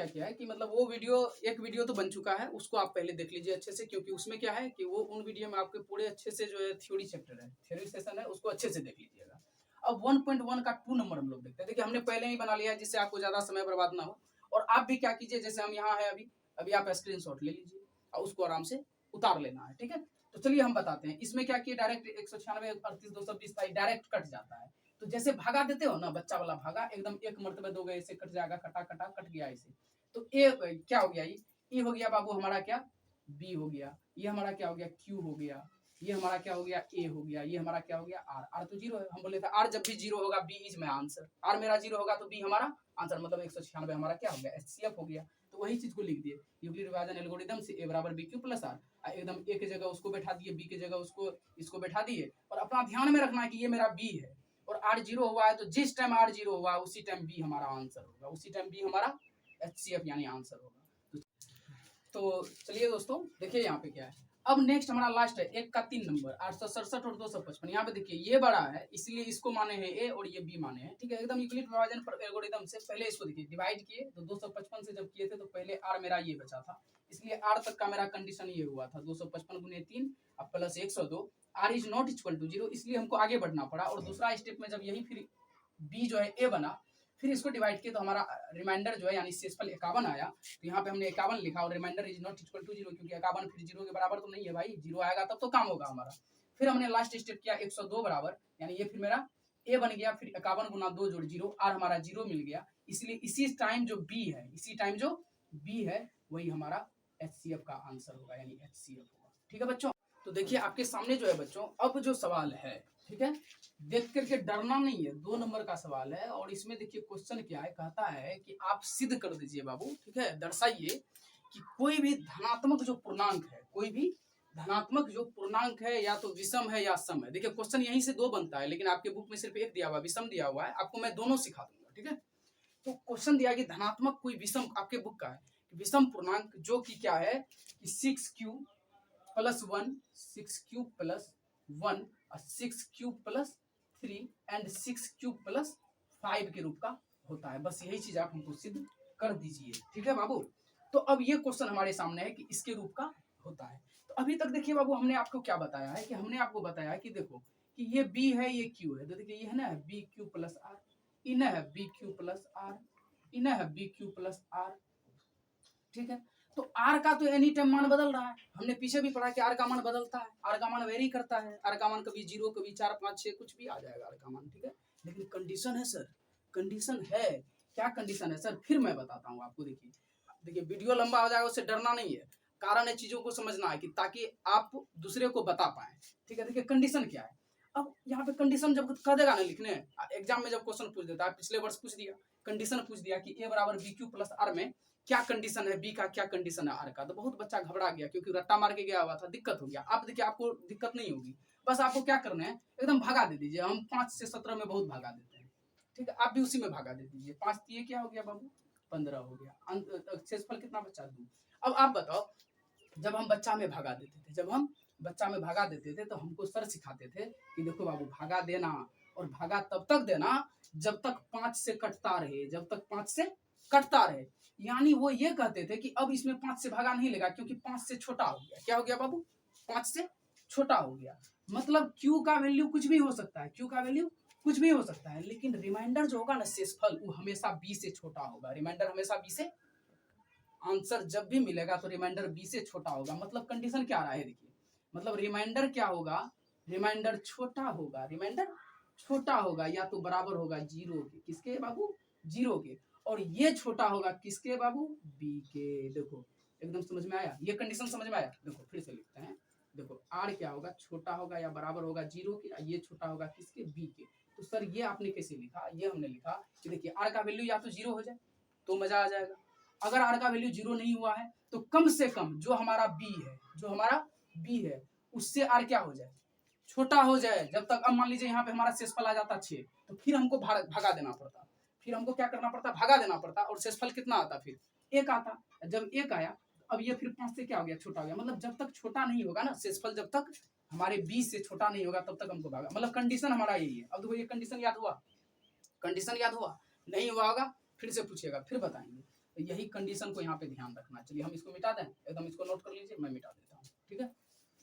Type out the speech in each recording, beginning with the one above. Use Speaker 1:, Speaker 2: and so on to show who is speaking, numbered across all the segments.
Speaker 1: क्या किया है कि मतलब वो वीडियो, एक वीडियो तो बन चुका है, उसको आप पहले देख लीजिए अच्छे से, क्योंकि उसमें क्या है कि वो उन वीडियो में आपके पूरे अच्छे से जो है थ्योरी चैप्टर है, थ्योरी सेशन है, उसको अच्छे से देख लीजिएगा। अब 1.1 का 2 नंबर हम लोग देखते हैं। देखिए हमने पहले ही बना लिया है जिससे आपको ज्यादा समय बर्बाद ना हो। और आप भी क्या कीजिए, जैसे हम यहाँ है अभी आप स्क्रीनशॉट ले लीजिए और उसको आराम से उतार लेना है, ठीक है। तो चलिए हम बताते हैं इसमें क्या किया, डायरेक्ट 196 38 220 डायरेक्ट कट जाता है। तो जैसे भागा देते हो ना, बच्चा वाला भागा एकदम एक मरतबे दोगे ऐसे कट जाएगा, कटा कटा कट गया ऐसे। तो ए क्या हो गया, ये हो गया बाबू हमारा क्या, बी हो गया। ये हमारा क्या हो गया, क्यू हो गया। ये हमारा क्या हो गया, ए हो गया। ये हमारा क्या हो गया, आर। आर तो जीरो है, हम बोले थे आर जब भी जीरो होगा B is my answer. Or मेरा जीरो होगा तो बी हमारा आंसर, मतलब 196 हमारा क्या हो गया, एचसीएफ हो गया। तो वही चीज को लिख दिए यूक्लिड विभाजन एल्गोरिथम से ए बराबर बी क्यू प्लस आर। एकदम ए की जगह उसको बैठा दिए, बी की जगह उसको इसको बैठा दिए। और अपना ध्यान में रखना है कि ये मेरा बी है और आर जीरो हुआ है, तो जिस टाइम आर जीरो हुआ उसी टाइम बी हमारा आंसर होगा, उसी टाइम बी हमारा एचसीएफ यानी आंसर होगा। तो चलिए दोस्तों देखिए यहाँ पे क्या है। अब नेक्स्ट हमारा लास्ट है 1 का 3 नंबर 867 और 255। यहाँ पे देखिए ये बड़ा है इसलिए इसको माने हैं ए और ये बी माने हैं, ठीक है। एकदम यूक्लिड विभाजन एल्गोरिथम से पहले इसको देखिए डिवाइड किए तो 255 से जब किए थे तो पहले आर मेरा ये बचा था, इसलिए आर तक का मेरा कंडीशन ये हुआ था 255 गुने 3 अब plus 102। R is not equal to 0, इसलिए हमको आगे बढ़ना पड़ा। और दूसरा स्टेप में जब यही फिर बी जो है ए बना, फिर इसको डिवाइड किया तो हमारा रिमाइंडर जो है यानी शेषफल 51 आया। तो यहाँ पे हमने 51 लिखा और reminder is not equal to 0, क्योंकि 51 फिर 0 के बराबर तो नहीं है भाई, 0 आएगा तब तो काम होगा हमारा। फिर हमने लास्ट स्टेप किया 102 बराबर, यानी ये फिर मेरा ए बन गया। फिर 51 गुना 2 जोड़ 0, आर हमारा 0 मिल गया। इसलिए इसी टाइम जो बी है, इसी टाइम जो बी है वही हमारा एचसीएफ का आंसर होगा, यानी एचसीएफ होगा, ठीक है बच्चों। तो देखिए आपके सामने जो है बच्चों अब जो सवाल है, ठीक है, देख करके डरना नहीं है, 2 नंबर का सवाल है। और इसमें देखिए क्वेश्चन क्या है, कहता है कि आप सिद्ध कर दीजिए बाबू, ठीक है, दर्शाइए कि कोई भी धनात्मक जो पूर्णांक है, कोई भी धनात्मक जो पूर्णांक है या तो विषम है या सम है। देखिए क्वेश्चन यहीं से 2 बनता है, लेकिन आपके बुक में सिर्फ एक दिया हुआ विषम दिया हुआ है, आपको मैं दोनों सिखा दूंगा, ठीक है। तो क्वेश्चन दिया कि धनात्मक कोई विषम, आपके बुक का है विषम पूर्णांक जो कि क्या है कि 6q प्लस 1 6q प्लस 1 और 6q plus 3 and 6q plus 5 के रूप का होता है। बस यही चीज आप हमको सिद्ध कर दीजिए, ठीक है बाबू। तो अब ये क्वेश्चन हमारे सामने है कि इसके रूप का होता है। तो अभी तक देखिए बाबू हमने आपको क्या बताया है कि हमने आपको बताया कि देखो कि ये b है ये q है, तो देखिए ये है ना बी क्यू प्लस आर, इन्हें है बी क्यू प्लस आर, इन्हें है बी क्यू प्लस आर, ठीक है। तो आर का तो एनी टाइम मान बदल रहा है, हमने पीछे भी पढ़ा कि आर का मान बदलता है, आर का मान वेरी करता है, आर का मान कभी 0 कभी 4 5 6 कुछ भी आ जाएगा आर का मान, ठीक है। लेकिन कंडीशन है सर, कंडीशन है, क्या कंडीशन है सर, फिर मैं बताता हूँ आपको। देखिए देखिए वीडियो लंबा हो जाएगा, उससे डरना नहीं है, कारण है चीजों को समझना है कि ताकि आप दूसरे को बता पाए, ठीक है। देखिए कंडीशन क्या है, अब यहाँ पे कंडीशन जब कह देगा ना लिखने, एग्जाम में जब क्वेश्चन पूछ देता है, पिछले वर्ष पूछ दिया, कंडीशन पूछ दिया कि ए बराबर बी क्यू प्लस आर में क्या कंडीशन है, बी का क्या कंडीशन है आर का, तो बहुत बच्चा घबरा गया क्योंकि रट्टा मार के गया हुआ था, दिक्कत हो गया। आप देखिए आपको दिक्कत नहीं होगी, बस आपको क्या करना है एकदम भगा दे दीजिए। हम 5 से 17 में बहुत भगा देते हैं, ठीक है, आप भी उसी में भगा दे दीजिए। 5 ये क्या हो गया बाबू 15 हो गया, शेषफल कितना बचा 2। अब आप बताओ जब हम बच्चा में भगा देते थे, जब हम बच्चा में भगा देते थे तो हमको सर सिखाते थे कि देखो बाबू भगा देना, और भगा तब तक देना जब तक 5 से कटता रहे, जब तक 5 से कटता रहे। यानी वो ये कहते थे कि अब इसमें 5 से भगा नहीं लेगा क्योंकि 5 से छोटा हो गया। क्या हो गया बाबू 5 से छोटा हो गया, मतलब q का वैल्यू कुछ भी हो सकता है, q का वैल्यू कुछ भी हो सकता है, लेकिन रिमाइंडर जो होगा ना शेषफल वो हमेशा b से छोटा होगा। रिमाइंडर हमेशा b से, आंसर जब भी मिलेगा तो रिमाइंडर b से छोटा होगा। मतलब कंडीशन क्या आ रहा है देखिए, मतलब रिमाइंडर क्या होगा, रिमाइंडर छोटा होगा, रिमाइंडर छोटा होगा या तो बराबर होगा 0 के, किसके बाबू 0 के, और ये छोटा होगा किसके बाबू b के। देखो एकदम समझ में आया, ये कंडीशन समझ में आया। देखो फिर से लिखते हैं, देखो r क्या होगा छोटा होगा या बराबर होगा 0 के, ये छोटा होगा किसके b के। तो सर ये आपने कैसे लिखा, ये हमने लिखा कि देखिए r का वैल्यू या तो 0 हो जाए तो मजा आ जाएगा, अगर r का वैल्यू 0 नहीं हुआ है तो कम से कम जो हमारा b है, जो हमारा b है उससे r क्या हो जाए छोटा हो जाए। जब तक अब मान लीजिए यहाँ पे हमारा शेषफल आ जाता 6, तो फिर हमको भगा देना पड़ता, फिर हमको क्या करना पड़ता भगा देना पड़ता, और शेषफल कितना आता फिर 1 आता। जब 1 आया अब ये फिर 5 से क्या हो गया छोटा हो गया, मतलब जब तक छोटा नहीं होगा ना शेषफल, जब तक हमारे 20 से छोटा नहीं होगा तब तक हमको भागा, मतलब कंडीशन हमारा यही है। अब देखो ये कंडीशन याद हुआ, कंडीशन याद हुआ, नहीं हुआ होगा फिर से पूछिएगा फिर बताएंगे। तो यही कंडीशन को यहाँ पे ध्यान रखना। चलिए हम इसको मिटा दें, एकदम इसको नोट कर लीजिए, मैं मिटा देता हूँ, ठीक है,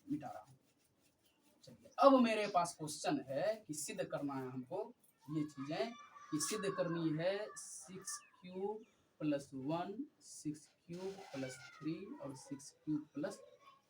Speaker 1: मिटा रहा हूँ। चलिए अब मेरे पास क्वेश्चन है कि सिद्ध करना है हमको ये चीजें, कि सिद्ध करनी है 6³ + 1, 6³ + 3 और 6³ +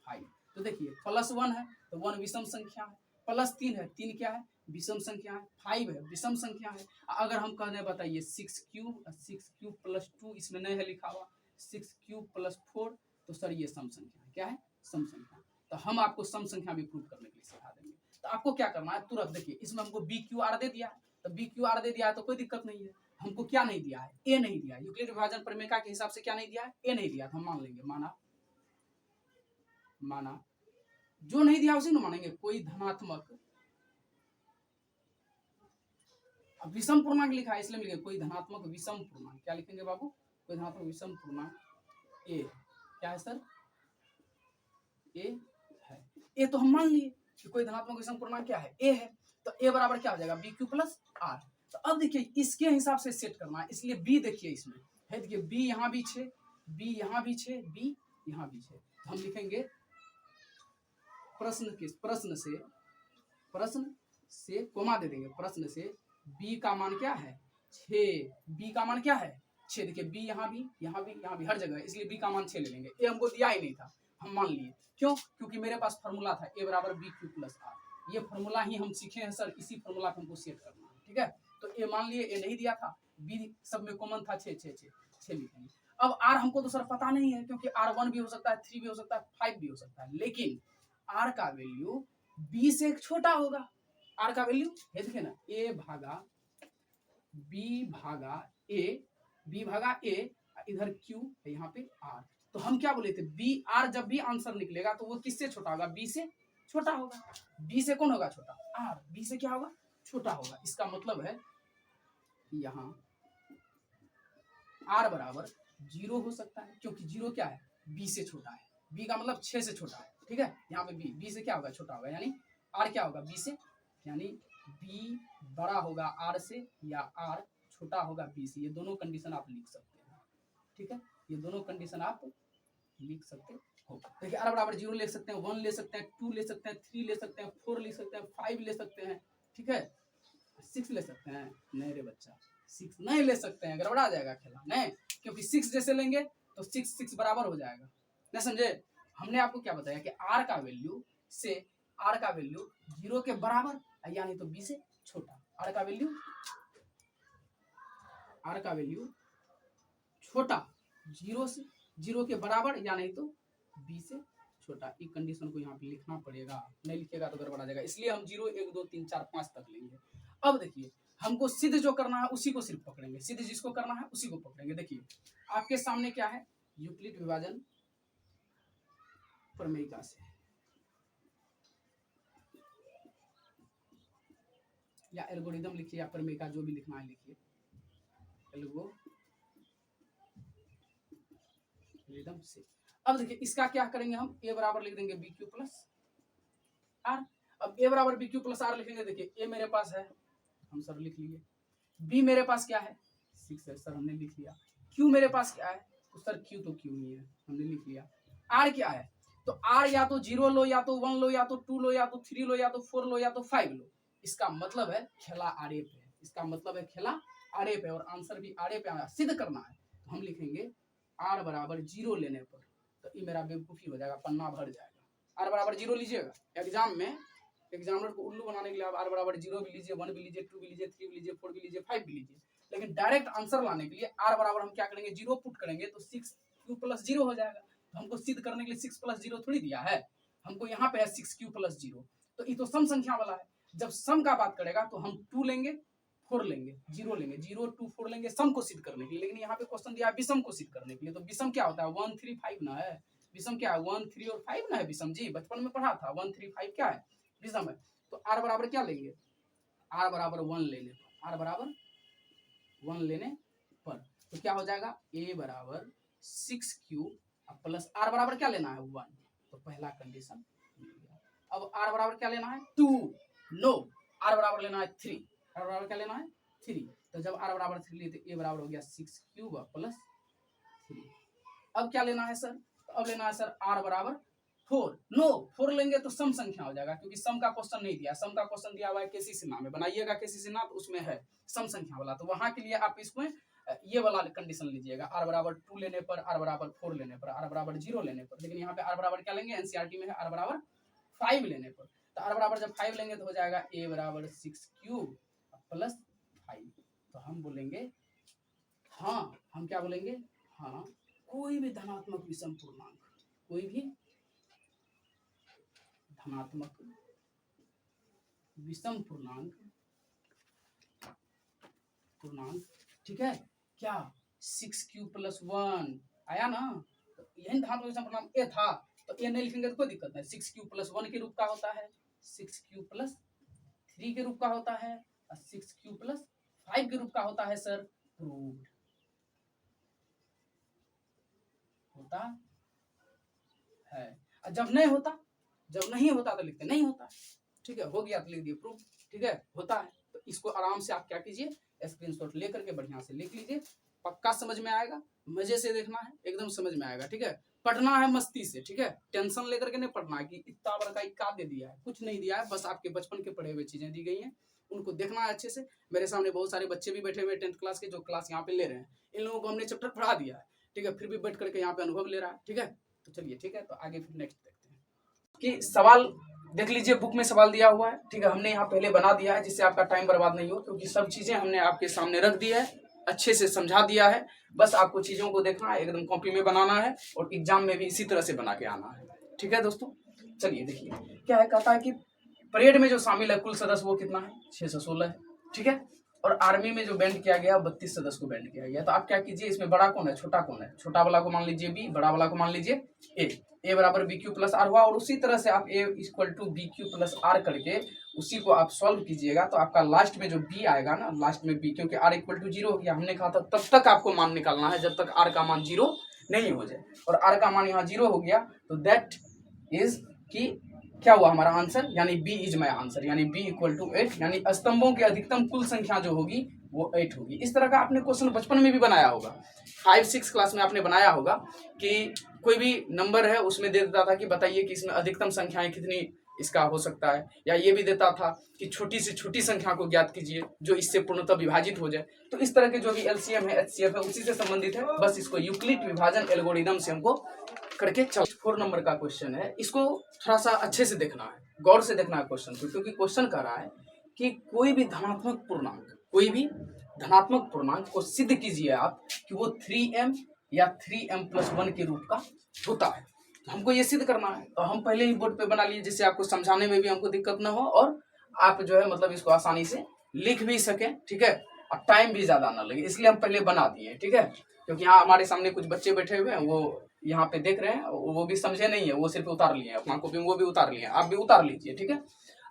Speaker 1: 5। तो देखिए +1 है तो 1 विषम संख्या है, +3 है 3 क्या है, विषम संख्या है, 5 है विषम संख्या है। अगर हम कहने बताइए 6³ + 2 इसमें नहीं है लिखा हुआ, 6³ + 4 तो सर ये सम संख्या है, क्या है, सम संख्या। तो हम आपको सम संख्या भी प्रूव करने के लिए सिखा देंगे। तो आपको क्या करना है, तुरंत देखिए इसमें हमको BQR दे दिया है, तो BQR दे दिया है तो कोई दिक्कत नहीं है। हमको क्या नहीं दिया है, ए नहीं दिया है, यूक्लिड विभाजन प्रमेय के हिसाब से क्या नहीं दिया है, ए नहीं दिया, तो हम मान लेंगे, माना जो नहीं दिया उसी न मानेंगे। कोई धनात्मक, अब विषम पूर्णांक लिखा है इसलिए लिखेंगे कोई धनात्मक विषम पूर्णांक, क्या लिखेंगे बाबू, कोई धनात्मक विषम पूर्णांक ए, क्या है सर, ए है। ए तो हम मान लिए कि कोई धनात्मक विषम पूर्णांक क्या है, ए है, तो ए बराबर क्या हो जाएगा, BQ + R। तो अब देखिए इसके हिसाब से सेट करना है, इसलिए बी देखिए इसमें है, देखिए बी यहाँ भी 6, बी यहाँ भी 6, बी यहाँ भी 6, तो हम लिखेंगे प्रश्न से कोमा दे देंगे, प्रश्न से बी का मान क्या है 6, बी का मान क्या है 6, देखिए बी यहाँ भी यहाँ भी यहाँ भी हर जगह है, इसलिए बी का मान 6 ले लेंगे। ए हमको दिया ही नहीं था, हम मान लिए, क्यों, क्योंकि मेरे पास फॉर्मूला था ए बराबर BQ + R, ये फॉर्मूला ही हम सीखे हैं सर, इसी फॉर्मूला को हमको सेट करना है, ठीक है। तो ए मान लिए, ए नहीं दिया था, बी सब में कॉमन था 6 लिखेंगे। अब आर हमको तो सर पता नहीं है, क्योंकि R1 भी हो सकता है, 3 भी हो सकता है, 5 भी हो सकता है, लेकिन आर का वैल्यू बी से छोटा होगा। आर का वैल्यू है देखिए ना, ए भागा बी भागा ए, इधर क्यू है यहाँ पे आर। तो हम क्या बोले थे, बी आर जब भी आंसर निकलेगा तो वो किससे छोटा होगा, बी से छोटा होगा। बी से कौन होगा छोटा, आर, बी से क्या होगा, छोटा होगा। इसका मतलब है यहाँ आर बराबर 0 हो सकता है, क्योंकि 0 क्या है, बी से छोटा है, बी का मतलब 6 से छोटा है, ठीक है। यहाँ पे बी से क्या होगा, छोटा होगा, यानी आर क्या होगा, बी से, यानी बी बड़ा होगा आर से या आर छोटा होगा बी से। ये दोनों कंडीशन आप लिख सकते हैं, ठीक है, ये दोनों कंडीशन आप लिख सकते हो। देखिए आर बराबर 0 ले सकते हैं, 1 ले सकते हैं, 2 ले सकते हैं, 3 ले सकते हैं, 4 ले सकते हैं, 5 ले सकते हैं, ठीक है, 6 ले सकते हैं, नहीं रे बच्चा 6 नहीं ले सकते हैं, गड़बड़ा जाएगा खेला, नहीं, क्योंकि 6 जैसे लेंगे तो 6 बराबर हो जाएगा, नहीं समझे। हमने आपको क्या बताया कि आर का वैल्यू 0 के बराबर या नहीं तो बी से छोटा, आर का वैल्यू छोटा 0 के बराबर या नहीं तो बी से छोटा। एक कंडीशन को यहाँ पे लिखना पड़ेगा, नहीं लिखेगा तो गड़बड़ा जाएगा, इसलिए हम 0 1 2 3 4 5 तक लेंगे। अब देखिए हमको सिद्ध जो करना है उसी को सिर्फ पकड़ेंगे, सिद्ध जिसको करना है उसी को पकड़ेंगे। देखिए आपके सामने क्या है, यूक्लिड विभाजन प्रमेय से, या एल्गोरिदम लिखिए या प्रमेय का जो भी लिखना है लिखिए, एल्गोरिदम से। अब देखिए इसका क्या करेंगे हम, ए बराबर लिख देंगे BQ + R। अब ए बराबर BQ + R लिखेंगे, देखिए ए मेरे पास है, हम सर लिख लिए, बी मेरे पास क्या है 6 है, सर हमने लिख लिया, क्यू मेरे पास क्या है, तो सर क्यू तो क्यू नहीं है, हमने लिख लिया, आर क्या है, तो आर या तो 0 लो या तो 1 लो या तो 2 लो या तो 3 लो या तो 4 लो या तो 5 लो। इसका मतलब है खेला आरे पे, इसका मतलब है खेला आरे पे, और आंसर भी आरे पे आया, सिद्ध करना है। तो हम लिखेंगे आर बराबर 0 लेने पर, तो ये मेरा बेवकूफ़ी हो जाएगा, पन्ना भर जाएगा। आर बराबर 0 लीजिएगा, एग्जाम में एग्जामिनर को उल्लू बनाने के लिए आप आर बराबर 0 भी लीजिए, 1 भी लीजिए, 2 भी लीजिए, 3 भी लीजिए, 4 भी लीजिए, 5 भी लीजिए, लेकिन डायरेक्ट आंसर लाने के लिए आर बराबर हम क्या करेंगे, 0 पुट करेंगे तो 6Q + 0 हो जाएगा। तो हमको सिद्ध करने के लिए 6 + 0 थोड़ी दिया है, हमको यहाँ पे है 6Q + 0, तो ये तो सम संख्या वाला है। जब सम का बात करेगा तो हम 2 लेंगे, 4 लेंगे, 0 लेंगे, 0 2 4 लेंगे सम को सिद्ध करने के लिए। लेकिन यहाँ पे क्वेश्चन दिया है विषम को सिद्ध करने के लिए, तो विषम क्या होता है 1 3 5 ना है, विषम क्या है 1 3 और 5 ना है विषम, जी बचपन में पढ़ा था 1 3 5 क्या है विषम है। तो आर बराबर क्या लेंगे, आर बराबर 1 लेने पर, आर बराबर 1 लेने पर तो क्या हो जाएगा, ए बराबर 6Q + आर बराबर क्या लेना है 1, तो पहला कंडीशन मिल गया। अब आर बराबर क्या लेना है 2, नो, आर बराबर लेना है 3, आर बराबर क्या लेना है 3, तो जब आर बराबर 3 लिए तो ए बराबर हो गया 6³ + 3। अब क्या लेना है सर? अब लेना है सर r बराबर 4। नो 4 लेंगे तो सम संख्या हो जाएगा, क्योंकि सम का क्वेश्चन नहीं दिया। सम का क्वेश्चन दिया हुआ है केसी सीमा में, बनाइएगा केसी सीमा तो उसमें है सम संख्या वाला, तो वहां के लिए आप इसमें ये वाला कंडीशन लीजिएगा, r बराबर 2 लेने पर, r बराबर 4 लेने पर, r बराबर 0 लेने पर। लेकिन यहाँ पे r बराबर क्या लेंगे? एनसीईआरटी में है r बराबर 5 लेने पर। तो r बराबर जब 5 लेंगे तो हो जाएगा a बराबर 6 क्यूब प्लस 5। तो हम बोलेंगे हाँ, हम क्या बोलेंगे? हाँ, कोई भी धनात्मक विषम पूर्णांक, कोई भी धनात्मक विषम पूर्णांक, ठीक है क्या? 6 क्यूब प्लस 1 आया ना? तो यही धनात्मक विषम पूर्णांक ए था, तो ए नहीं लिखेंगे तो कोई दिक्कत नहीं। 6 क्यूब प्लस 1 के रूप का होता है, 6 क्यूब प्लस 3 के रूप का होता है, और 6 क्यूब प्लस 5 के रूप का होता है सर। प्रूव्ड होता है। और जब नहीं होता, जब नहीं होता तो लिखते नहीं होता, ठीक है? हो गया तो लिख दिए प्रूफ, ठीक है? होता है। तो इसको आराम से आप क्या कीजिए, स्क्रीनशॉट लेकर के बढ़िया से लिख लीजिए। पक्का समझ में आएगा, मजे से देखना है, एकदम समझ में आएगा, ठीक है? पढ़ना है मस्ती से, ठीक है? टेंशन लेकर के नहीं पढ़ना है कि इतना बड़ा का दे दिया है, कुछ नहीं दिया है, बस आपके बचपन के पढ़े हुए चीजें दी गई हैं, उनको देखना है अच्छे से। मेरे सामने बहुत सारे बच्चे भी बैठे हुए 10th क्लास के, जो क्लास यहाँ पे ले रहे हैं, इन लोगों को हमने चैप्टर पढ़ा दिया है, ठीक है? फिर भी बैठ करके यहाँ पे अनुभव ले रहा है, ठीक है? तो चलिए, ठीक है? तो आगे फिर नेक्स्ट देखते हैं कि सवाल देख लीजिए, बुक में सवाल दिया हुआ है, ठीक है? हमने यहाँ पहले बना दिया है जिससे आपका टाइम बर्बाद नहीं हो, क्योंकि सब चीजें हमने आपके सामने रख दी है, अच्छे से समझा दिया है। बस आपको चीजों को देखना है, एकदम कॉपी में बनाना है, और एग्जाम में भी इसी तरह से बना के आना है, ठीक है दोस्तों? चलिए देखिए क्या है, कहता है कि परेड में जो शामिल है कुल सदस्य वो कितना है? 616 है, ठीक है? और आर्मी में जो बैंड किया गया 32 सदस्य को बैंड किया गया। तो आप क्या कीजिए, इसमें बड़ा कौन है, छोटा कौन है? छोटा वाला को मान लीजिए बी, बड़ा वाला को मान लीजिए ए बराबर बी क्यू प्लस आर हुआ। और उसी तरह से आप A equal to B Q plus R करके उसी को आप सॉल्व कीजिएगा, तो आपका लास्ट में जो बी आएगा ना, लास्ट में बी, क्योंकि आर इक्वल टू 0 हो गया, हमने कहा था तब तक आपको मान निकालना है जब तक आर का मान 0 नहीं हो जाए। और आर का मान यहाँ 0 हो गया, तो दैट इज कि क्या हुआ हमारा आंसर, यानी बी इज माई आंसर, यानी बी इक्वल टू 8, यानी स्तंभों की अधिकतम कुल संख्या जो होगी वो 8 होगी। इस तरह का आपने क्वेश्चन बचपन में भी बनाया होगा, 5-6 क्लास में आपने बनाया होगा कि कोई भी नंबर है उसमें दे देता था कि बताइए कि इसमें अधिकतम संख्याएं कितनी इसका हो सकता है, या ये भी देता था कि छोटी से छोटी संख्या को ज्ञात कीजिए जो इससे पूर्णतः विभाजित हो जाए। तो इस तरह के जो भी एलसीएम है, एचसीएफ है, उसी से संबंधित है। बस इसको यूक्लिड विभाजन एल्गोरिदम से हमको करके 4 नंबर का क्वेश्चन है, इसको थोड़ा सा अच्छे से देखना है, गौर से देखना है क्वेश्चन को, क्योंकि क्वेश्चन कह रहा है कि कोई भी धनात्मक पूर्णांक, कोई भी धनात्मक पूर्णांक को सिद्ध कीजिए आप कि वो 3m या 3m+1 के रूप का होता है। तो हमको ये सिद्ध करना है, तो हम पहले ही बोर्ड पे बना लिए, जिससे आपको समझाने में भी हमको दिक्कत ना हो, और आप जो है मतलब इसको आसानी से लिख भी सकें, ठीक है? और टाइम भी ज्यादा ना लगे, इसलिए हम पहले बना दिए, ठीक है? क्योंकि यहाँ हमारे सामने कुछ बच्चे बैठे हुए हैं, वो यहाँ पे देख रहे हैं, वो भी समझे नहीं है, वो सिर्फ उतार लिए अपना कॉपी में, वो भी उतार लिए, आप भी उतार लीजिए, ठीक है?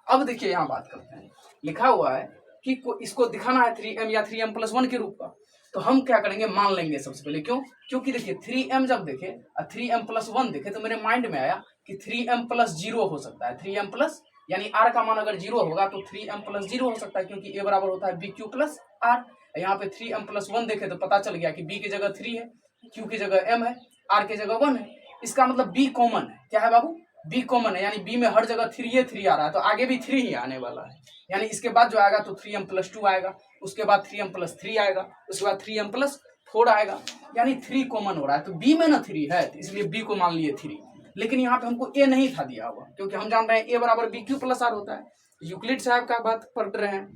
Speaker 1: अब देखिए यहाँ बात करते हैं, लिखा हुआ है कि इसको दिखाना है 3m या 3m+1 के रूप का। तो हम क्या करेंगे, मान लेंगे सबसे पहले, क्यों? क्योंकि देखिए 3m जब देखे और 3m+1 देखे तो मेरे माइंड में आया कि 3m+0 हो सकता है, 3m+ यानी r का मान अगर 0 होगा तो 3m+0 हो सकता है, क्योंकि a बराबर होता है bq प्लस r। यहाँ पे 3m+1 देखे तो पता चल गया कि b की जगह 3 है, q की जगह m है, r की जगह 1 है। इसका मतलब b कॉमन है, क्या है बाबू? b कॉमन है, यानी b में हर जगह 3 आ रहा है, तो आगे भी 3 ही आने वाला है, यानी इसके बाद जो आएगा तो 3m+2 आएगा, उसके बाद 3m+3 आएगा, उसके बाद 3m+4 आएगा, यानी 3 कॉमन हो रहा है। तो b में ना 3 है, तो इसलिए b को मान लिए 3। लेकिन यहाँ पे हमको a नहीं था दिया हुआ, क्योंकि हम जान रहे हैं a बराबर bq+r होता है, यूक्लिड साहब का बात पढ़ रहे हैं,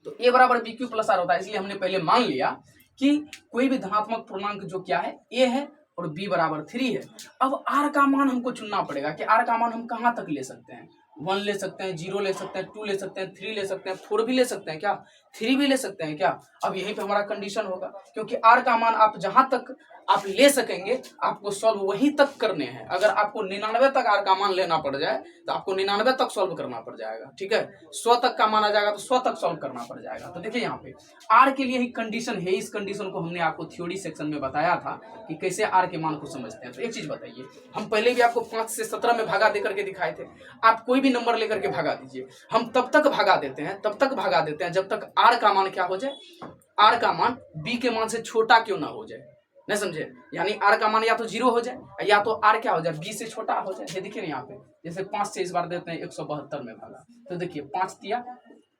Speaker 1: तो a बराबर bq+r होता है, इसलिए हमने पहले मान लिया कि कोई भी धनात्मक पूर्णांक जो क्या है, a है और b बराबर 3 है। अब r का मान हमको चुनना पड़ेगा कि r का मान हम कहाँ तक ले सकते हैं, 1 ले सकते हैं, 0 ले सकते हैं, 2 ले सकते हैं, 3 ले सकते हैं, 4 भी ले सकते हैं क्या, 3 भी ले सकते हैं क्या? अब यहीं पे हमारा कंडीशन होगा, क्योंकि r का मान आप जहां तक आप ले सकेंगे आपको सॉल्व वहीं तक करने हैं। अगर आपको 99 तक r का मान लेना पड़ जाए तो आपको 99 तक सॉल्व करना पड़ जाएगा, ठीक है? 100 तक का मान आ जाएगा तो 100 तक सॉल्व करना पड़ जाएगा। तो देखिए यहाँ पे r के लिए ही कंडीशन है, इस कंडीशन को हमने आपको थ्योरी सेक्शन में बताया था कि कैसे r के मान को समझते हैं। तो एक चीज बताइए, हम पहले भी आपको 5 से 17 में भागा देकर के दिखाए थे, आप कोई भी नंबर लेकर के भागा दीजिए, हम तब तक भागा देते हैं, तब तक भागा देते हैं जब तक r का मान क्या हो जाए, r का मान b के मान से छोटा क्यों ना हो जाए, नहीं समझे, यानी r का मान या तो 0 हो जाए या तो r क्या हो जाए, b से छोटा हो जाए। ये देखिए ना यहाँ पे, जैसे 5 से इस बार देते हैं 172 में भागा, तो देखिए 5 तिया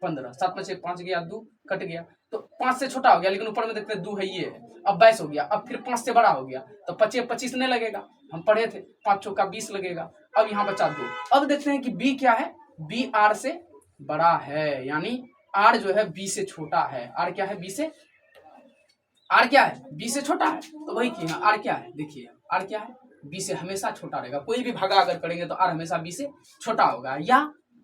Speaker 1: 15, 7 में से 5 गया 2 कट गया, तो 5 से छोटा हो गया, लेकिन ऊपर में देखते हैं 2 है, ये है, अब 22 हो गया। अब फिर 5 से बड़ा हो गया तो 25 नहीं लगेगा, हम पढ़े थे 5 चौका 20 लगेगा। अब यहाँ बचा 2। अब देखते हैं कि b क्या है, b r से बड़ा है, यानी r जो है b से छोटा है। r क्या है, b से, r क्या है, b से छोटा है, तो वही किया। r क्या है, देखिए r क्या है, b से हमेशा छोटा रहेगा। कोई भी भागा अगर करेंगे तो r हमेशा b से छोटा होगा, या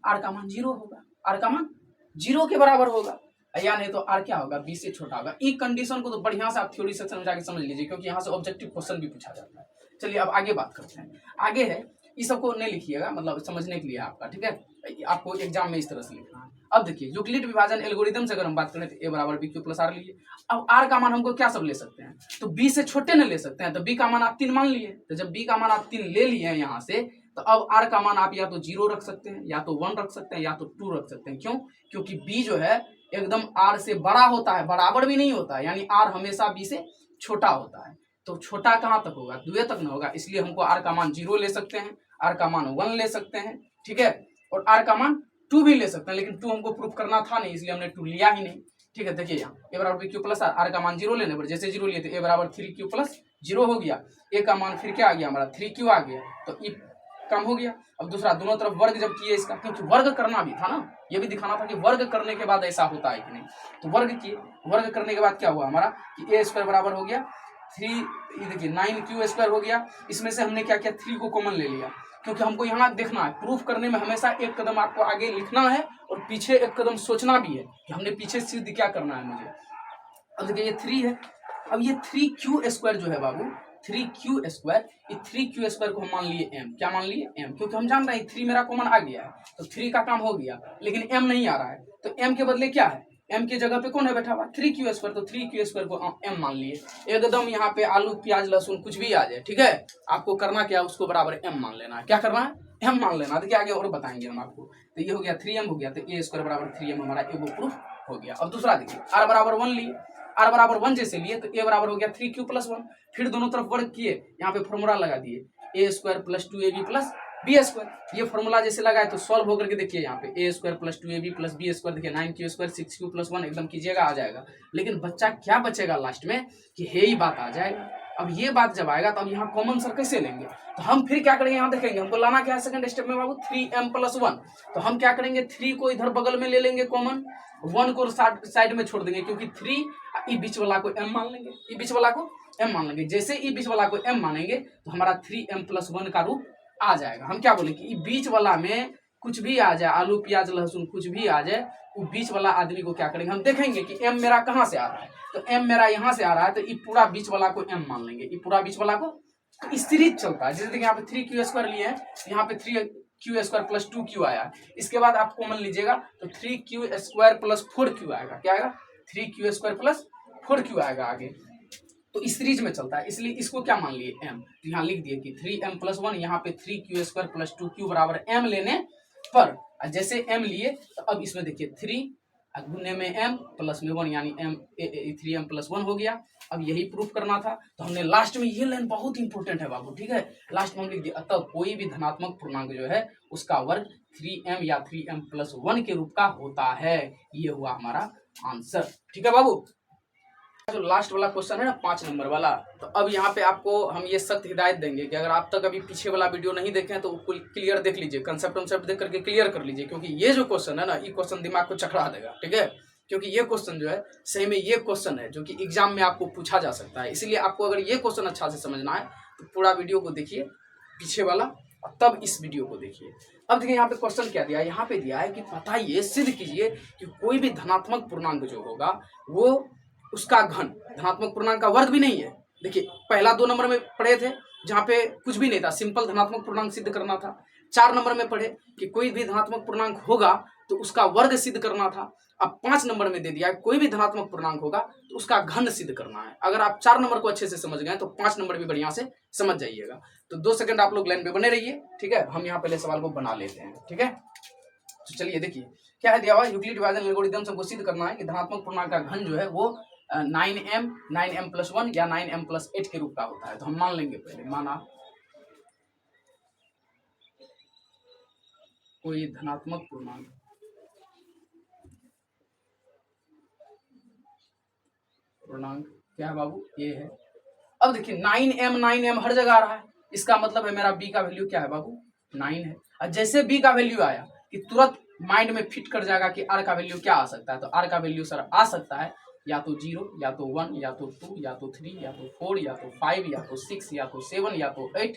Speaker 1: r का मान 0 होगा, r का मान 0 के बराबर होगा, या नहीं तो r क्या होगा, b से छोटा होगा। इस कंडीशन को तो बढ़िया से आप थ्योरी सेक्शन में जाके समझ लीजिए, क्योंकि यहाँ से ऑब्जेक्टिव क्वेश्चन भी पूछा जाता है। चलिए अब आगे बात करते हैं। आगे है, इस सबको नहीं लिखिएगा, मतलब समझने के लिए आपका, ठीक है, आपको एग्जाम में इस तरह से लिखना है। अब देखिए यूक्लिड विभाजन एल्गोरिथम से अगर हम बात करें तो a बराबर बी क्यू प्लस आर लीजिए। अब r का मान हमको क्या सब ले सकते हैं, तो b से छोटे न ले सकते हैं, तो b का मान आप 3 मान लिए, तो जब b का मान आप 3 ले लिए यहाँ से, तो अब r का मान आप या तो 0 रख सकते हैं, या तो 1 रख सकते हैं, या तो 2 रख सकते हैं। क्यों, क्योंकि b जो है एकदम r से बड़ा होता है, बराबर भी नहीं होता है, यानी r हमेशा b से छोटा होता है। तो छोटा कहाँ तक होगा, 2 तक ना होगा, इसलिए हमको r का मान 0 ले सकते हैं, r का मान 1 ले सकते हैं, ठीक है, और r का मान 2 भी ले सकते हैं, लेकिन 2 हमको प्रूफ करना था नहीं, इसलिए हमने 2 लिया ही नहीं। ठीक है, देखिए यहाँ a बराबर बी क्यू प्लस आर का मान 0 लेने पर, जैसे 0 लिए तो a बराबर 3q प्लस 0 हो गया, a का मान फिर क्या आ गया हमारा 3q आ गया, तो e कम हो गया। अब दूसरा, दोनों तरफ वर्ग जब किए इसका, क्योंकि वर्ग करना भी था ना, ये भी दिखाना था कि वर्ग करने के बाद ऐसा होता है कि नहीं, तो वर्ग किए, वर्ग करने के बाद क्या हुआ हमारा कि a स्क्वायर बराबर हो गया 3, ये देखिए 9q स्क्वायर हो गया। इसमें से हमने क्या किया, 3 को कॉमन ले लिया, क्योंकि हमको यहाँ देखना है, प्रूफ करने में हमेशा एक कदम आपको आगे लिखना है और पीछे एक कदम सोचना भी है कि हमने पीछे सिद्ध क्या करना है मुझे। अब देखिए ये 3 है, अब ये 3q स्क्वायर जो है बाबू, 3q स्क्वायर, ये 3q स्क्वायर को हम मान लिए m, क्या मान लिए m, क्योंकि हम जान रहे हैं 3 मेरा कॉमन आ गया है, तो 3 का काम हो गया, लेकिन m नहीं आ रहा है, तो m के बदले क्या है, m की जगह पे कौन है बैठा हुआ, 3q स्क्वायर, तो 3q स्क्वायर को m मान लिए। एकदम यहाँ पे आलू प्याज लहसुन कुछ भी आ जाए, ठीक है, आपको करना क्या, उसको बराबर m मान लेना है। क्या करना है, m मान लेना है, तो क्या आगे और बताएंगे हम आपको। तो ये हो गया 3m हो गया, तो a स्क्वायर बराबर 3m हमारा एगो प्रूफ हो गया। अब दूसरा देखिए, r बराबर 1 लिए, r बराबर 1 जैसे लिए तो a बराबर हो गया 3q प्लस 1, फिर दोनों तरफ वर्ग किए, यहाँ पे फॉर्मूला लगा दिए a square plus 2ab plus B square. ये फॉर्मूला जैसे लगाए तो सॉल्व होकर के देखिए, यहाँ पे a square plus 2ab plus B square, देखिए 9q स्क्वायर 6q प्लस 1 एकदम कीजिएगा आ जाएगा। लेकिन बच्चा क्या बचेगा लास्ट में कि हे ही बात आ जाएगा। अब ये बात जब आएगा तो अब यहाँ कॉमन सर कैसे लेंगे, तो हम फिर क्या करेंगे, यहाँ देखेंगे हमको लाना क्या है सेकंड स्टेप में बाबू 3m प्लस 1, तो हम क्या करेंगे 3 को इधर बगल में ले लेंगे कॉमन, 1 को साइड में छोड़ देंगे, क्योंकि 3 ई बीच वाला को m मान लेंगे, ई बीच वाला को m मान लेंगे। जैसे ई बीच वाला को m मानेंगे तो हमारा 3m प्लस 1 का रूप आ जाएगा। हम क्या बोले कि बीच वाला में कुछ भी आ जाए, आलू प्याज लहसुन कुछ भी आ जाए, वो बीच वाला आदमी को क्या करेंगे, हम देखेंगे कि m मेरा कहाँ से आ रहा है, तो m मेरा यहाँ से आ रहा है, तो ये पूरा बीच वाला को m मान लेंगे, ये पूरा बीच वाला को, तो इस सीरीज चलता है। जैसे देखिए यहाँ पे 3q स्क्वायर लिए हैं, यहाँ पे 3q स्क्वायर प्लस 2q आया, इसके बाद आप कॉमन लीजिएगा तो 3q स्क्वायर प्लस 4q आएगा। क्या आएगा, 3q स्क्वायर प्लस 4q आएगा आगे, तो इस सीरीज में चलता है, इसलिए इसको क्या मान लिए m, तो यहाँ लिख दिए कि 3m प्लस 1, यहाँ पे 3q स्क्वायर प्लस 2q बराबर m लेने पर, जैसे m लिए तो अब इसमें देखिए 3 गुने में m प्लस में 1, यानी m 3m प्लस 1 हो गया। अब यही प्रूफ करना था, तो हमने लास्ट में ये लाइन बहुत इंपॉर्टेंट है बाबू, ठीक है, लास्ट में हम लिख दिया, अतः कोई भी धनात्मक पूर्णांक जो है उसका वर्ग 3m या 3m प्लस 1 के रूप का होता है। ये हुआ हमारा आंसर, ठीक है बाबू। जो लास्ट वाला क्वेश्चन है ना 5 नंबर वाला, तो अब यहाँ पे आपको हम ये सख्त हिदायत देंगे कि अगर आप तक अभी पीछे वाला वीडियो नहीं देखे हैं तो क्लियर देख लीजिए, कंसेप्ट देख करके क्लियर कर लीजिए, क्योंकि ये जो क्वेश्चन है ना, ये क्वेश्चन दिमाग को चकरा देगा, ठीक है, क्योंकि ये क्वेश्चन जो है सही में ये क्वेश्चन है जो कि एग्जाम में आपको पूछा जा सकता है। इसलिए आपको अगर ये क्वेश्चन अच्छा से समझना है तो पूरा वीडियो को देखिए पीछे वाला, और तब इस वीडियो को देखिए। अब देखिए यहाँ पे क्वेश्चन क्या दिया है, यहाँ पे दिया है कि बताइए, सिद्ध कीजिए कि कोई भी धनात्मक पूर्णांक जो होगा वो उसका घन धनात्मक पूर्णांक का वर्ग भी नहीं है। देखिए पहला 2 नंबर में पढ़े थे जहाँ पे कुछ भी नहीं था, सिंपल धनात्मक पूर्णांक सिद्ध करना था। 4 नंबर में पढ़े कि कोई भी धनात्मक पूर्णांक होगा तो उसका वर्ग सिद्ध करना था। अब 5 नंबर में दे दिया कोई भी धनात्मक पूर्णांक होगा तो उसका घन सिद्ध करना है। अगर आप 4 नंबर को अच्छे से समझ गए तो 5 नंबर भी बढ़िया से समझ जाइएगा। तो 2 सेकंड आप लोग लाइन पे बने रहिए, ठीक है, हम यहाँ पहले सवाल को बना लेते हैं, ठीक है। तो चलिए देखिए क्या है दिया हुआ, यूक्लिड विभाजन एल्गोरिथम से हमको सिद्ध करना है कि धनात्मक पूर्णांक का घन जो है वो 9m प्लस 1 या 9m प्लस 8 के रूप का होता है। तो हम मान लेंगे पहले, माना कोई धनात्मक पूर्णांक क्या है बाबू, ये है। अब देखिए 9m हर जगह आ रहा है, इसका मतलब है मेरा b का वैल्यू क्या है बाबू, 9 है। और जैसे b का वैल्यू आया कि तुरंत माइंड में फिट कर जाएगा कि r का वैल्यू क्या आ सकता है। तो r का वैल्यू सर आ सकता है या तो 0 या तो 1 या तो 2 या तो 3 या तो 4 या तो 5 या तो 6 या तो 7 या तो 8,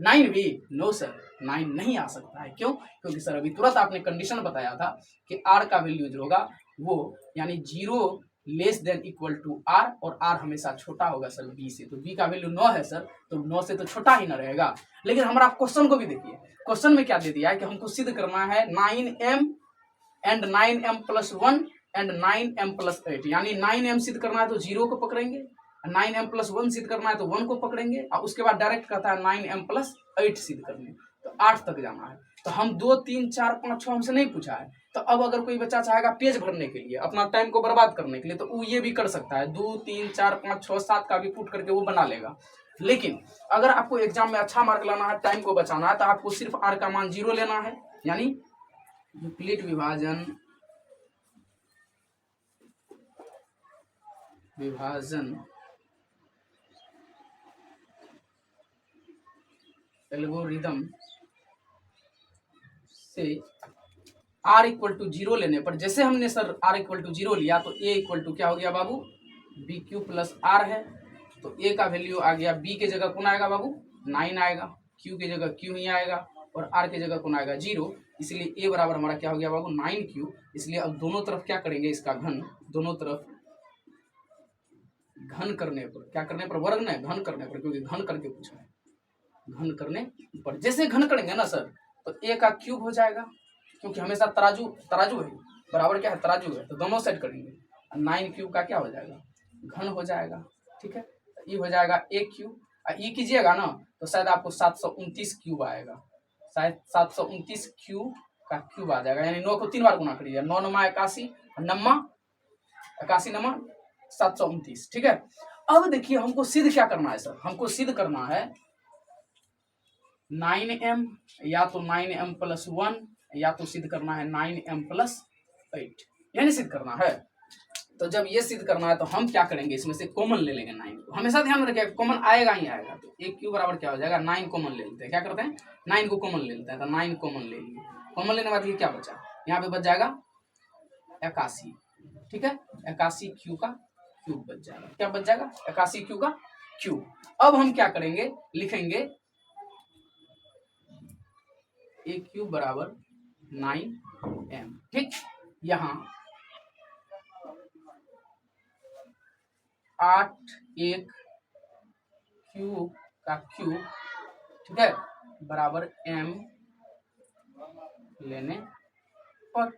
Speaker 1: 9 भी नो सर, 9 नहीं आ सकता है। क्यों? क्योंकि सर अभी तुरंत आपने कंडीशन बताया था कि r का वैल्यू जो होगा वो यानी 0 less than equal to r, और r हमेशा छोटा होगा सर b से। तो b का वैल्यू 9 है सर, तो 9 से तो छोटा ही ना रहेगा। लेकिन हमारा क्वेश्चन को भी देखिए, क्वेश्चन में क्या दे दिया है कि हमको सिद्ध करना है 9m and 9m plus 1 and 9m plus 8, यानी 9m सिद्ध करना है तो 0 को पकड़ेंगे, 9m प्लस 1 सिद्ध करना है तो 1 को पकड़ेंगे, और उसके बाद डायरेक्ट कहता है 9m प्लस 8 सिद्ध करने, तो 8 तक जाना है। तो हम 2 3 4 5 6 हमसे नहीं पूछा है। तो अब अगर कोई बच्चा चाहेगा पेज भरने के लिए, अपना टाइम को बर्बाद करने के लिए, तो वो ये भी कर सकता है, 2 3 4 5 6 7 का भी पुट करके वो बना लेगा। लेकिन अगर आपको एग्जाम में अच्छा मार्क लाना है, टाइम को बचाना है, तो आपको सिर्फ r का मान 0 लेना है, यानी यूक्लिड विभाजन एल्गोरिदम से r इक्वल टू 0 लेने पर, जैसे हमने सर r इक्वल टू 0 लिया तो a इक्वल टू क्या हो गया बाबू, बी क्यू प्लस r है। तो a का वैल्यू आ गया, b के जगह कौन आएगा बाबू, 9 आएगा, q के जगह q ही आएगा, और r के जगह कौन आएगा 0। इसलिए a बराबर हमारा क्या हो गया बाबू 9q। इसलिए अब दोनों तरफ क्या करेंगे, इसका घन, दोनों तरफ घन करने पर, क्या करने पर, वर्ग नहीं, घन करने पर, क्योंकि घन करके पूछा है, घन करने पर। जैसे घन करेंगे ना सर तो a का क्यूब हो जाएगा, क्योंकि हमेशा तराजू तराजू है, बराबर क्या है, तराजू है, तो दोनों साइड करेंगे, 9 क्यूब का क्या हो जाएगा, घन हो जाएगा। ठीक है, ये हो जाएगा a क्यूब, ये कीजिएगा ना तो शायद आपको 729 क्यूब आएगा, शायद 729 क्यूब का क्यूब आ जाएगा, यानी 9 को 3 बार गुना करिए, 9 9 81, 9 81 9 729। ठीक है, अब देखिए हमको सिद्ध क्या करना है सर, हमको सिद्ध करना है 9m या तो 9m प्लस 1 या तो सिद्ध करना है 9m प्लस 8, यानी सिद्ध करना है। तो जब ये सिद्ध करना है तो हम क्या करेंगे, इसमें से कॉमन ले लेंगे 9 को, हमेशा ध्यान रखिएगा कॉमन आएगा ही आएगा। तो एक क्यू बराबर क्या हो जाएगा, 9 कॉमन ले लेते हैं, क्या करते हैं 9 को कॉमन ले लेते हैं, तो 9 कॉमन ले लिए, कॉमन लेने के बाद ये क्या बचा, यहाँ पे बच जाएगा 81। ठीक है, 81 क्यू का क्यूब बच जाएगा, क्या बच जाएगा 81 क्यू का क्यूब। अब हम क्या करेंगे, लिखेंगे ए क्यूब बराबर 9m। ठीक, यहाँ 8 1 क्यूब का क्यूब, ठीक है, बराबर m लेने पर,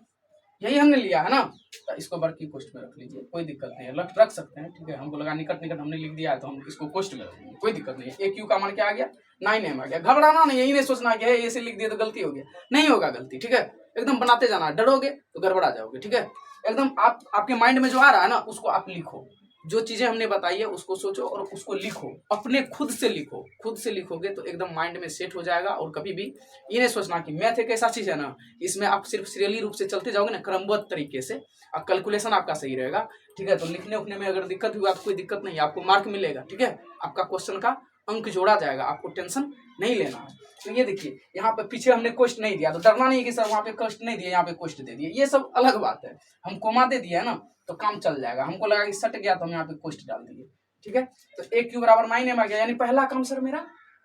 Speaker 1: यही हमने लिया है ना। तो इसको बड़की कोष्ठ में रख लीजिए, कोई दिक्कत नहीं है, रख सकते हैं। ठीक है, हमको लगा निकट निकट हमने लिख दिया है तो हम इसको कोष्ठ में रखेंगे, कोई दिक्कत नहीं है। ए क्यू का मान क्या आ गया, 9m आ गया। घबराना नहीं, यही नहीं सोचना कि ऐसे लिख दिए तो गलती हो गया, नहीं होगा गलती। ठीक है, एकदम बनाते जाना, डरोगे तो गड़बड़ा जाओगे। ठीक है, एकदम आपके माइंड में जो आ रहा है ना उसको आप लिखो, जो चीजें हमने बताई है उसको सोचो और उसको लिखो, अपने खुद से लिखो। खुद से लिखोगे तो एकदम माइंड में सेट हो जाएगा। और कभी भी ये नहीं सोचना कि मैथ एक ऐसा चीज है ना, इसमें आप सिर्फ सीरियली रूप से चलते जाओगे ना, क्रमबद्ध तरीके से, और कैलकुलेशन आपका सही रहेगा। ठीक है, तो लिखने उखने में अगर दिक्कत हुआ तो कोई दिक्कत नहीं, आपको मार्क मिलेगा। ठीक है, आपका क्वेश्चन का अंक जोड़ा जाएगा, आपको टेंशन नहीं लेना है। तो ये देखिए यहाँ पे पीछे हमने क्वेश्चन नहीं दिया, तो डरना नहीं है कि सर वहाँ पे क्वेश्चन नहीं दिया, यहाँ पे क्वेश्चन दे दिए, ये सब अलग बात है। हम कोमा दे दिया है ना तो काम चल जाएगा। हमको लगा कि सट गया तो हम यहाँ पे क्वेश्चन डाल दिए। ठीक है, तो ए क्यू बराबर 9m आ गया, यानी पहला काम सर मेरा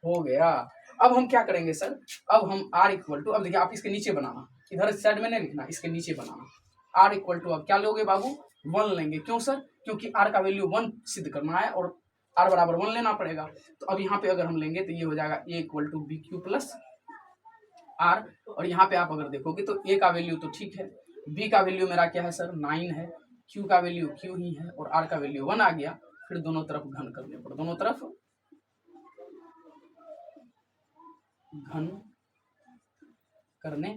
Speaker 1: हो गया। अब हम क्या करेंगे सर, अब हम r इक्वल टू, अब देखिए आप इसके नीचे बनाना, इधर साइड में नहीं लिखना, इसके नीचे बनाना। r इक्वल टू अब क्या लोगे बाबू, 1 लेंगे। क्यों सर, क्योंकि r का वैल्यू 1 सिद्ध करना है और r बराबर 1 लेना पड़ेगा। तो अब यहाँ पे अगर हम लेंगे तो ये हो जाएगा a equal to B Q plus r, और यहाँ पे आप अगर देखोगे तो a का वैल्यू तो ठीक है, b का वैल्यू मेरा क्या है सर 9 है, q का वैल्यू q ही है, और r का वैल्यू 1 आ गया। फिर दोनों तरफ घन करने पर, दोनों तरफ घन करने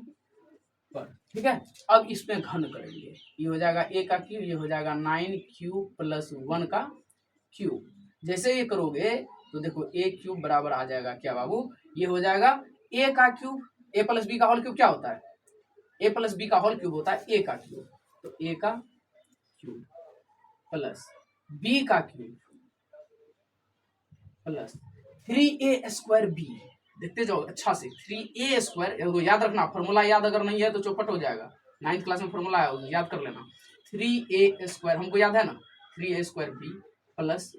Speaker 1: पर, ठीक है। अब इसमें घन करेंगे, ये हो जाएगा a का क्यूब, ये हो जाएगा 9q प्लस 1 का क्यूब। जैसे ये करोगे तो देखो a क्यूब बराबर आ जाएगा क्या बाबू, ये हो जाएगा a का क्यूब, a प्लस बी का होल क्यूब क्या होता है, a प्लस बी का होल क्यूब होता है a का क्यूब, तो a का क्यूब प्लस b का cube plus 3a square b, देखते जाओ अच्छा से, 3a स्क्वायर याद रखना, फॉर्मूला याद अगर नहीं है तो चौपट हो जाएगा, 9th क्लास में फॉर्मूला है याद कर लेना, 3a स्क्वायर हमको याद है ना, 3a square b plus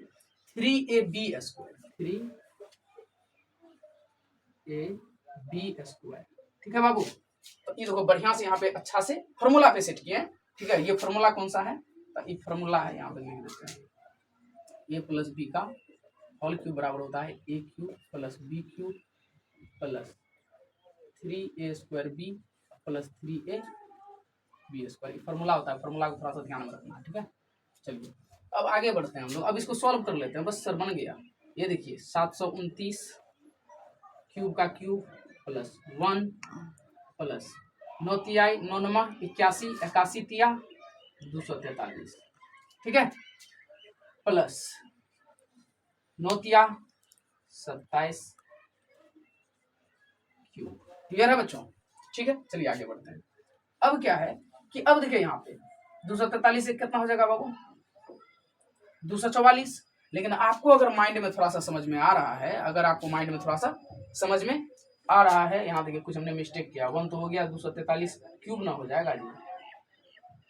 Speaker 1: 3ab square, 3ab square. ठीक है बाबू, तो ये देखो बढ़िया से यहाँ पे अच्छा से फॉर्मूला पे सेट किए, ठीक है। ये फॉर्मूला कौन सा है, तो ये फॉर्मूला है, यहाँ पे लिख देते हैं, a प्लस बी का होल क्यूब बराबर होता है a cube plus b cube plus 3a square b plus 3ab square, formula होता है, फॉर्मूला को थोड़ा सा ध्यान में रखना है, ठीक है। चलिए अब आगे बढ़ते हैं हम लोग, अब इसको सॉल्व कर लेते हैं, बस सर बन गया। ये देखिए 729 क्यूब का क्यूब प्लस 1 प्लस 9 तिहाई 9 नमक 81, 81 तिया 243, ठीक है, प्लस 9 तिया 27 क्यूब। क्लियर है बच्चों, ठीक है। चलिए आगे बढ़ते हैं। अब क्या है कि अब देखिए यहाँ पे 243 से कितना हो जाएगा बाबू, 244। लेकिन आपको अगर माइंड में थोड़ा सा समझ में आ रहा है, अगर आपको माइंड में थोड़ा सा समझ में आ रहा है, यहाँ देखिए कुछ हमने मिस्टेक किया, 1 तो हो गया, 243 क्यूब ना हो जाएगा जी,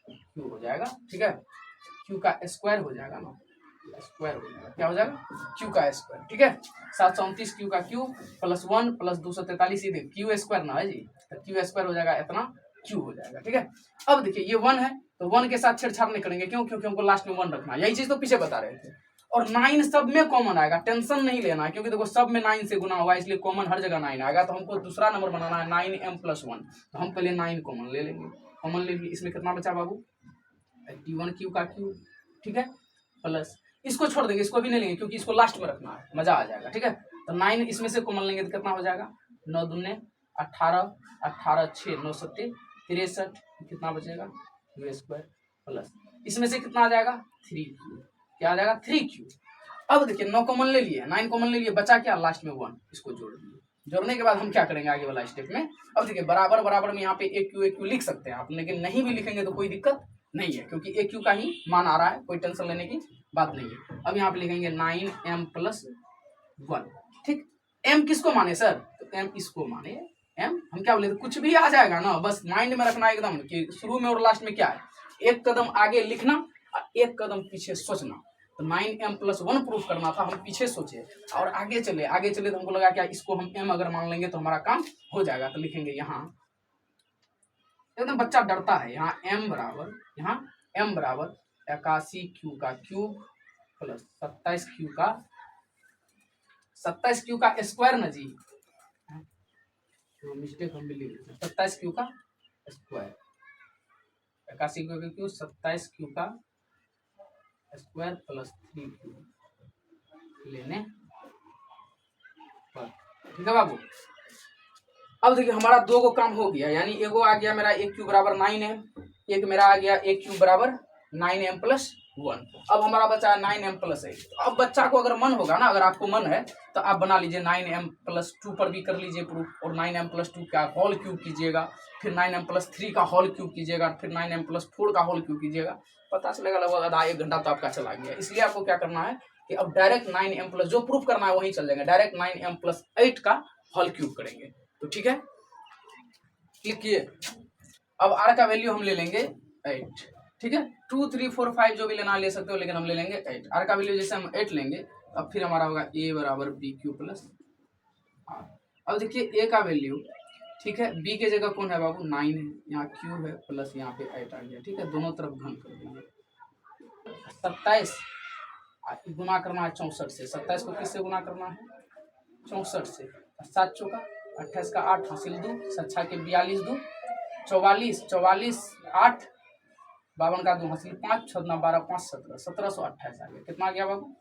Speaker 1: क्यूब हो जाएगा, ठीक है, क्यू का स्क्वायर हो जाएगा ना, स्क्वायर हो जाएगा, क्या हो जाएगा क्यू का स्क्वायर, ठीक है। 729 क्यू का क्यूब प्लस 1 प्लस 243, ये क्यू स्क्वायर ना है जी, तो क्यू स्क्वायर हो जाएगा इतना, क्यू हो जाएगा, ठीक है। अब देखिए ये 1 है, तो 1 के साथ छेड़छाड़ नहीं करेंगे, क्यों, क्योंकि हमको लास्ट में 1 रखना है, यही चीज तो पीछे बता रहे थे। और 9 सब में कॉमन आएगा, टेंशन नहीं लेना है, क्योंकि देखो सब में 9 से गुना हुआ, इसलिए कॉमन हर जगह 9 आएगा, तो हमको दूसरा नंबर बनाना है 9m प्लस 1, तो हम पहले 9 कॉमन ले लेंगे, कॉमन ले लिए, इसमें कितना बचा बाबू 81 क्यू का क्यूब, ठीक है, प्लस इसको छोड़ देंगे, इसको भी नहीं लेंगे क्योंकि इसको लास्ट में रखना है, मजा आ जाएगा, ठीक है। तो 9 इसमें से कॉमन लेंगे तो कितना हो जाएगा, 9 दूने 18, 18 6 9 7 63, कितना बचेगा क्यू स्क्वायर प्लस इसमें से कितना आ जाएगा 3 क्यू, क्या आ जाएगा 3 क्यू। अब देखिए 9 कॉमन ले लिए, 9 कॉमन ले लिए, बचा क्या लास्ट में 1, इसको जोड़ दिए, जोड़ने के बाद हम क्या करेंगे आगे वाला स्टेप में। अब देखिए बराबर बराबर में यहाँ पे एक क्यू लिख सकते हैं आप, लेकिन नहीं भी लिखेंगे तो कोई दिक्कत नहीं है, क्योंकि एक क्यू का ही मान आ रहा है, कोई टेंशन लेने की बात नहीं है। अब यहाँ पे लिखेंगे 9m प्लस 1, ठीक। m किसको माने सर, तो m इसको माने, m हम क्या बोले, कुछ भी आ जाएगा ना, बस माइंड में रखना एकदम कि शुरू में और लास्ट में क्या है, एक कदम आगे लिखना और एक कदम पीछे सोचना। तो 9m प्लस 1 प्रूफ करना था, हम पीछे सोचे और आगे चले तो हमको लगा क्या इसको हम m अगर मान लेंगे तो हमारा काम हो जाएगा, तो लिखेंगे यहाँ एकदम बच्चा डरता है, यहाँ m बराबर, यहाँ m बराबर 81 क्यू का क्यूब प्लस 27 क्यू का, 27 क्यू का स्क्वायर ना जी, तो मिस्टेक हम भी लिख देते हैं, 27 क्यू का स्क्वायर, 81 क्यू का क्यूब 27 क्यू का स्क्वायर प्लस 3 क्यू लेने पर, ठीक है बाबू। अब देखिए हमारा 2 को काम हो गया, यानी एगो आ गया मेरा एक क्यू बराबर 9 है, एक मेरा आ गया एक क्यू बराबर 9m प्लस 1। अब हमारा बचा है 9m प्लस 8। अब बच्चा को अगर मन होगा ना, अगर आपको मन है तो आप बना लीजिए 9m प्लस 2 पर भी कर लीजिए प्रूफ, और 9m प्लस 2 का होल क्यूब कीजिएगा, फिर 9m प्लस 3 का होल क्यूब कीजिएगा, फिर 9m प्लस 4 का होल क्यूब कीजिएगा, पता चलेगा लगभग आधा 1 घंटा तो आपका चला गया। इसलिए आपको क्या करना है कि अब डायरेक्ट 9m प्लस जो प्रूफ करना है वहीं चल जाएंगे, डायरेक्ट 9m प्लस 8 का होल क्यूब करेंगे, तो ठीक है। क्लिक किए, अब r का वैल्यू हम ले लेंगे 8, ठीक है, 2 3 4 5 जो भी लेना ले सकते हो, लेकिन हम ले लेंगे 8। r का वैल्यू जैसे हम 8 लेंगे, अब फिर हमारा होगा a बराबर बी क्यू प्लस r। अब देखिए a का वैल्यू, ठीक है, b के जगह कौन है बाबू 9 है, यहाँ q है प्लस यहाँ पे 8 आ गया, ठीक है, दोनों तरफ घन कर देंगे। 27 गुना करना है 64 से, 27 को किससे गुना करना है 64 से, 7 चौका 28 का 8 हासिल 2, 7 के 42 2 44, 44 8 52 का 2 हासिल 5, 6 12 5 17, 1728 आ गया, कितना आ गया बाबू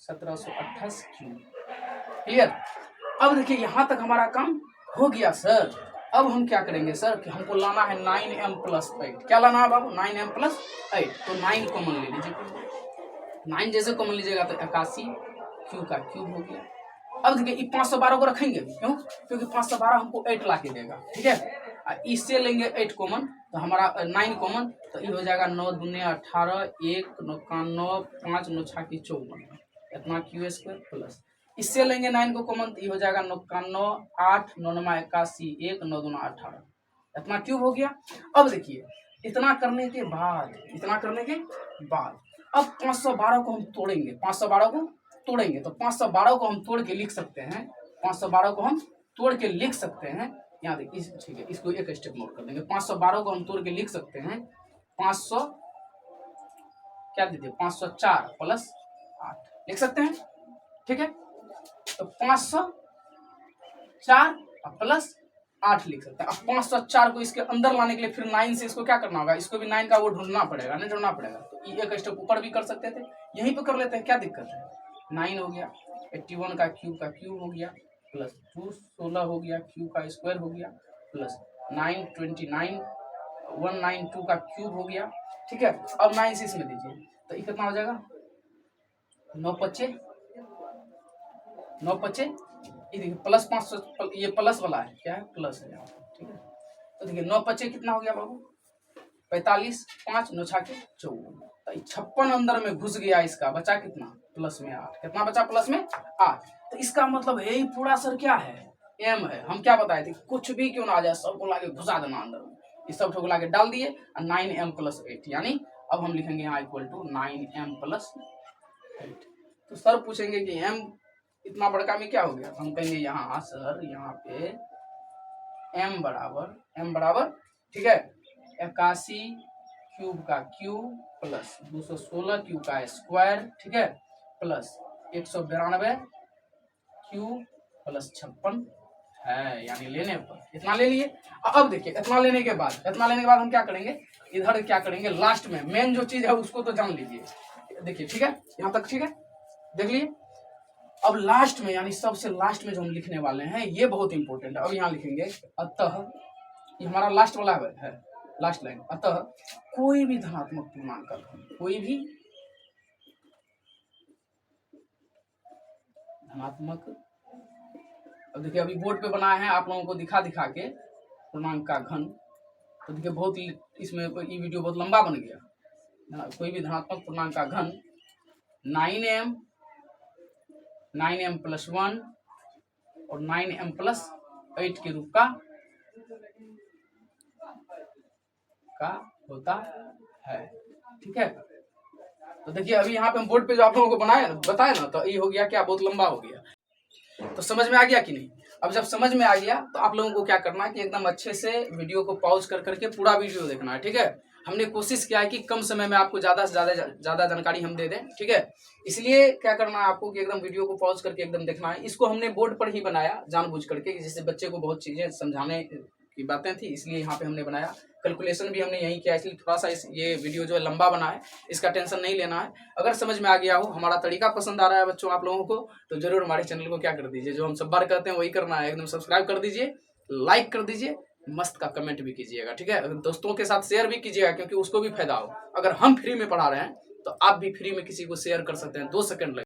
Speaker 1: 1728 क्यूब। क्लियर। अब देखिए यहाँ तक हमारा काम हो गया सर। अब हम क्या करेंगे सर कि हमको लाना है 9m+8। क्या लाना है बाबू? 9m+8। तो 9 कॉमन ले लीजिए। 9 जैसे कॉमन लीजिएगा तो 81 क्यू का क्यूब हो गया। अब देखिए 512 को रखेंगे, क्यों? क्योंकि 512 हमको 8 ला के देगा, ठीक है। इससे लेंगे 8 कॉमन, तो हमारा 9 कॉमन, तो ये हो जाएगा 9 दूनी 18, 1 9 9 5 9 6 54, इतना क्यू स्क्वायर प्लस। इससे लेंगे 9 को कॉमन, तो ये हो जाएगा 9 8 9 81, 1 9 दूना 18, इतना क्यूब हो गया। अब देखिए इतना करने के बाद अब 512 को हम तोड़ेंगे, 512 को तोड़ेंगे, तो 512 को हम तोड़ के लिख सकते हैं, 512 को हम तोड़ के लिख सकते हैं। यहाँ देखिए ठीक है, इसको एक स्टेप नोट कर देंगे। 512 को हम तोड़ के लिख सकते हैं 500 क्या दीजिए 504 + 8 लिख सकते हैं, ठीक है। तो 504 + 8 लिख सकते हैं। अब 504 को इसके अंदर लाने के लिए फिर 9 से इसको क्या करना होगा, इसको भी 9 का वो ढूंढना पड़ेगा, नहीं ढूंढना पड़ेगा। तो एक स्टेप ऊपर भी कर सकते थे, यहीं पे कर लेते हैं, क्या दिक्कत है। 9 हो गया, 81 का क्यूब हो गया, प्लस 2 16 हो गया, क्यूब का स्क्वायर हो गया, प्लस 9 29 192 का क्यूब हो गया, ठीक है। अब 9 से इसमें दीजिए, तो ये कितना हो जाएगा 9 5 ये देखिए प्लस 500, ये प्लस वाला है, क्या है प्लस है यहाँ, ठीक है। तो देखिए 9 5 कितना हो गया बाबू 45, 5 9 6 54, तो 56 अंदर में घुस गया, इसका बचा कितना प्लस में 8, कितना बचा प्लस में 8। तो इसका मतलब यही पूरा सर क्या है एम है। हम क्या बताए थे, कुछ भी क्यों ना आ जाए सबको लाके घुसा देना अंदर में, इस सब को लाके डाल दिए, 9m+8, यानी अब हम लिखेंगे यहाँ इक्वल टू 9m+8। तो सर पूछेंगे कि m इतना बड़का में क्या हो गया, हम कहेंगे यहाँ सर यहाँ पे m बराबर ठीक है 81 क्यूब का क्यूब प्लस 216 क्यूब का स्क्वायर, ठीक है, प्लस 192 क्यूब प्लस 56 है, यानी लेने पर इतना ले लिए। अब देखिए इतना लेने के बाद हम क्या करेंगे, इधर क्या करेंगे, लास्ट में मेन जो चीज है उसको तो जान लीजिए, देखिए ठीक है, यहाँ तक ठीक है, देख लिए। अब लास्ट में यानी सबसे लास्ट में जो हम लिखने वाले हैं ये बहुत इंपॉर्टेंट है। अब यहाँ लिखेंगे अतः, ये हमारा लास्ट वाला है, लास्ट लाइन, अतः कोई भी धनात्मक पूर्णांक का कोई भी धनात्मक, अब देखिए अभी बोर्ड पे बनाया है आप लोगों को दिखा के पूर्णांक का घन, तो देखिए बहुत इसमें ये वीडियो बहुत लंबा बन गया। कोई भी धनात्मक पूर्णांक का घन 9m+1 और 9m+8 के रूप का होता है, ठीक है। तो देखिए अभी यहाँ पे हम बोर्ड पे जो आप लोगों को बताया ना, तो ये हो गया क्या, बहुत लंबा हो गया। तो समझ में आ गया कि नहीं? अब जब समझ में आ गया तो आप लोगों को क्या करना है कि एकदम अच्छे से वीडियो को पॉज करके पूरा वीडियो देखना है, ठीक है। हमने कोशिश किया है कि कम समय में आपको ज्यादा से ज्यादा जानकारी हम दे दें, ठीक है। इसलिए क्या करना है आपको कि एकदम वीडियो को पॉज करके एकदम देखना है। इसको हमने बोर्ड पर ही बनाया जानबूझ करके, जिससे बच्चे को बहुत चीजें समझाने की बातें थी, इसलिए यहाँ पे हमने बनाया। कैलकुलेशन भी हमने यही किया, इसलिए थोड़ा सा ये वीडियो जो है लंबा बना है, इसका टेंशन नहीं लेना है। अगर समझ में आ गया हो, हमारा तरीका पसंद आ रहा है बच्चों आप लोगों को, तो जरूर हमारे चैनल को क्या कर दीजिए, जो हम सब बार करते हैं वही करना है, एकदम सब्सक्राइब कर दीजिए, लाइक कर दीजिए, मस्त का कमेंट भी कीजिएगा, ठीक है। दोस्तों के साथ शेयर भी कीजिएगा, क्योंकि उसको भी फायदा हो। अगर हम फ्री में पढ़ा रहे हैं तो आप भी फ्री में किसी को शेयर कर सकते हैं, 2 सेकंड